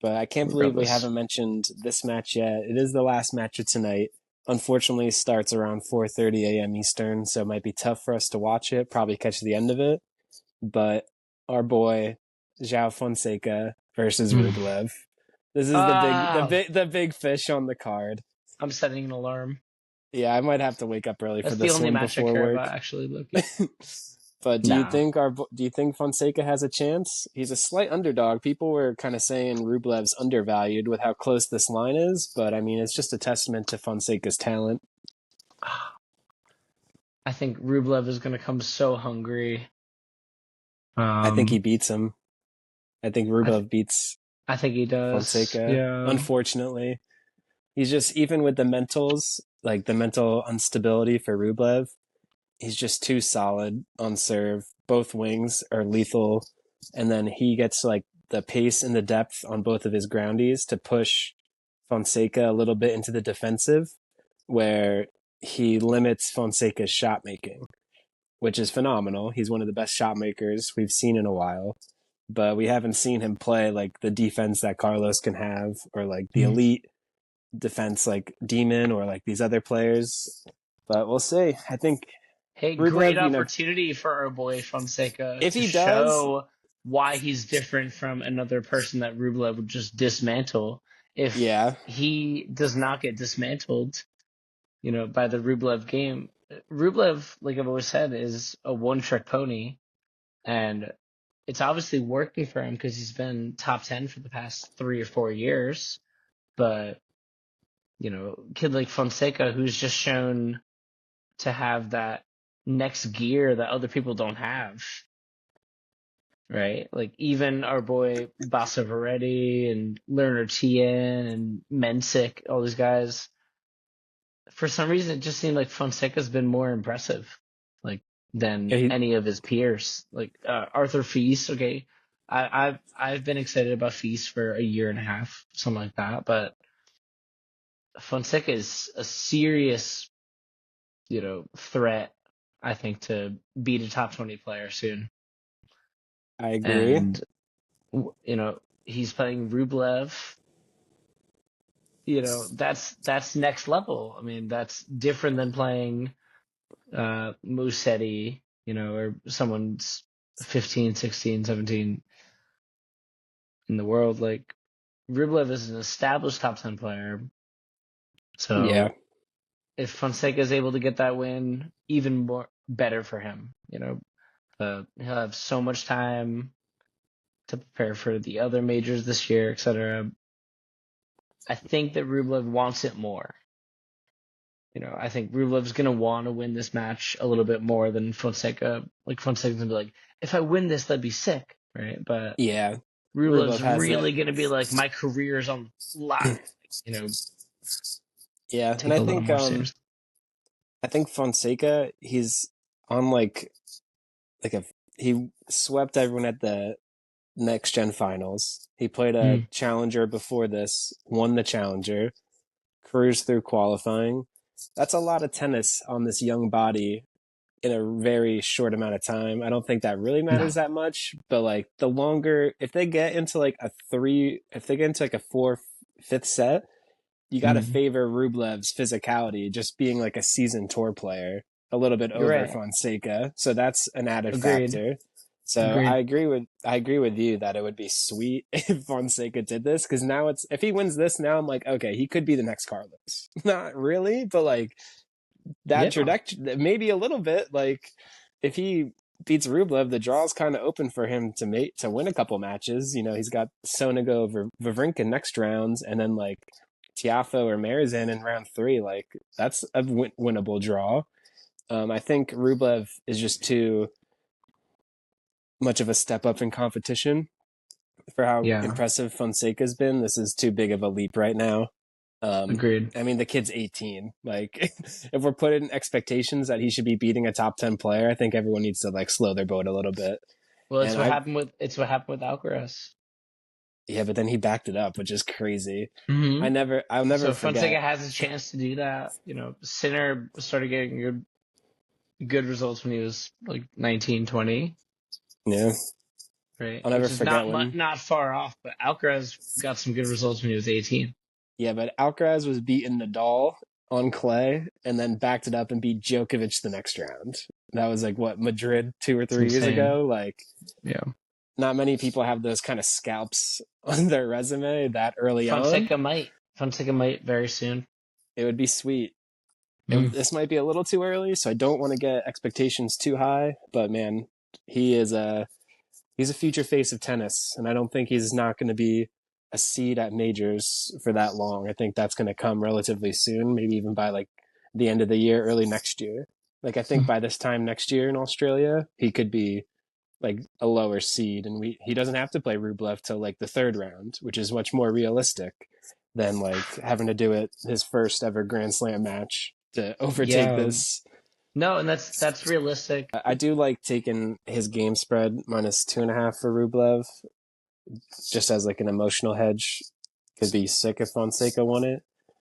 But I can't believe we haven't mentioned this match yet. It is the last match of tonight. Unfortunately, it starts around 4:30 a.m. Eastern, so it might be tough for us to watch it, probably catch the end of it. But our boy, João Fonseca versus Rublev. This is the big fish on the card. I'm setting an alarm. Yeah, I might have to wake up early That's for this one match before I care work. about, actually, Loki. But do you think Fonseca has a chance? He's a slight underdog. People were kind of saying Rublev's undervalued with how close this line is, but I mean it's just a testament to Fonseca's talent. I think Rublev is going to come so hungry. I think he beats him. I think Rublev beats. I think he does. Fonseca. Yeah. Unfortunately, he's just, even with the mentals, like the mental instability for Rublev, he's just too solid on serve. Both wings are lethal, and then he gets like the pace and the depth on both of his groundies to push Fonseca a little bit into the defensive, where he limits Fonseca's shot making, which is phenomenal. He's one of the best shot makers we've seen in a while, but we haven't seen him play like the defense that Carlos can have, or like the elite defense like Demon or like these other players. But we'll see. I think Rublev, great opportunity for our boy Fonseca if he show why he's different from another person that Rublev would just dismantle. If he does not get dismantled, by the Rublev game. Rublev, like I've always said, is a one-trick pony, and it's obviously working for him because he's been top 10 for the past 3 or 4 years. But, kid like Fonseca, who's just shown to have that next gear that other people don't have, right? Like even our boy Bassa Veretti and Lerner Tien and Mensick, all these guys, for some reason, it just seemed like Fonseca's been more impressive, than any of his peers. Like Arthur Feast, okay, I've been excited about Feast for a year and a half, something like that. But Fonseca is a serious, threat, I think, to beat a top 20 player soon. I agree. And he's playing Rublev. That's next level. I mean, that's different than playing Musetti, or someone's 15, 16, 17 in the world. Like, Rublev is an established top 10 player. So if Fonseca is able to get that win, even more better for him. He'll have so much time to prepare for the other majors this year, etc. I think that Rublev wants it more. I think Rublev's going to want to win this match a little bit more than Fonseca. Like, Fonseca's going to be like, if I win this, that'd be sick, right? But Rublev's really going to be like, my career is on line, Yeah, and I think Fonseca, he's on he swept everyone at the next gen finals. He played a challenger before this, won the challenger, cruised through qualifying. That's a lot of tennis on this young body in a very short amount of time. I don't think that really matters that much, but like the longer, if they get into like a 4th, 5th set, you got to favor Rublev's physicality, just being like a seasoned tour player, a little bit over Fonseca. So that's an added factor. So I agree with you that it would be sweet if Fonseca did this, because now if he wins this, now I'm like, okay, he could be the next Carlos. Not really, but like that trajectory, maybe a little bit. Like if he beats Rublev, the draw's kind of open for him to win a couple matches. He's got Sonego over Wawrinka next rounds, and then like Tiafoe or Marizan in round 3. Like that's a winnable draw. I think Rublev is just too much of a step up in competition for how impressive Fonseca's been. This is too big of a leap right now. Agreed. I mean, the kid's 18. Like, if we're putting expectations that he should be beating a top 10 player, I think everyone needs to like slow their boat a little bit. Well, it's what happened with Alcaraz. Yeah, but then he backed it up, which is crazy. Mm-hmm. I'll never so forget. Fonseca has a chance to do that. Sinner started getting good results when he was like 19, 20. Yeah. right? I'll never Which is forget when. not far off, but Alcaraz got some good results when he was 18. Yeah, but Alcaraz was beating Nadal on clay and then backed it up and beat Djokovic the next round. That was like what, Madrid 2 or 3 years Insane. ago. Like, Yeah. not many people have those kind of scalps on their resume that early on. Fonseca might very soon. It would be sweet. This Mm. might be a little too early, so I don't want to get expectations too high. But man, he is he's a future face of tennis, and I don't think he's not going to be a seed at majors for that long. I think that's going to come relatively soon, maybe even by like the end of the year, early next year. Like I think by this time next year in Australia, he could be like a lower seed, and he doesn't have to play Rublev till like the third round, which is much more realistic than like having to do it his first ever Grand Slam match to overtake Yeah. this. No, and that's realistic. I do like taking his game spread -2.5 for Rublev, just as like an emotional hedge. Could be sick if Fonseca won it.